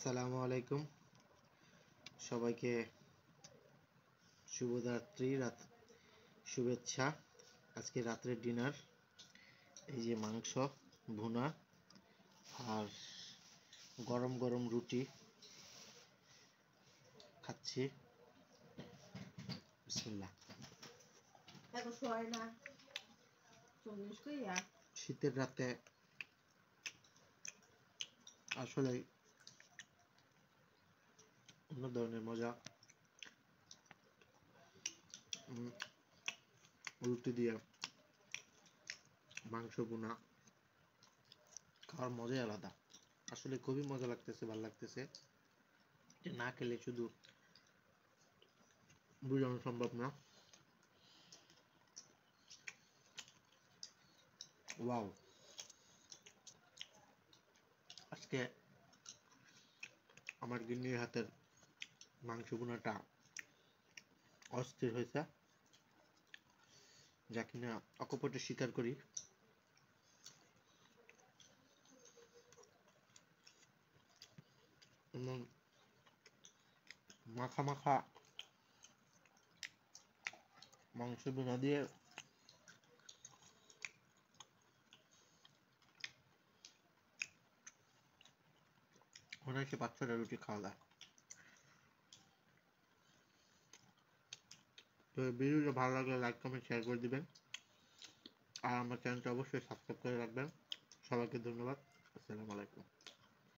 আসসালামু আলাইকুম সবাইকে শুভরাত্রি রাত শুভেচ্ছা। আজকে রাতের ডিনার এই যে মাংস ভুনা আর গরম গরম রুটি খাচ্ছি। বিসমিল্লাহ। শীতের রাতে আসলে অন্য ধরনের মজা। রুটি দিয়ে মাংস ভুনা খাওয়ার মজাই আলাদা। আসলে খুবই মজা লাগতেছে, ভালো লাগতেছে। না খেলে শুধু বোঝানো সম্ভব না। ওয়াও, আজকে আমার গিন্নির হাতের মাংস ভুনাটা অস্থির হয়েছে, যা কিনা অকপটে স্বীকার করি। এবং মাখা মাখা মাংস ভুনা দিয়ে অনায়াসে 5-6টা রুটি খাওয়া যায়। তো ভিডিওটা ভালো লাগলে লাইক কমেন্ট শেয়ার করে দিবেন, আর আমার চ্যানেলটা অবশ্যই সাবস্ক্রাইব করে রাখবেন। সবাইকে ধন্যবাদ। আসসালামু আলাইকুম।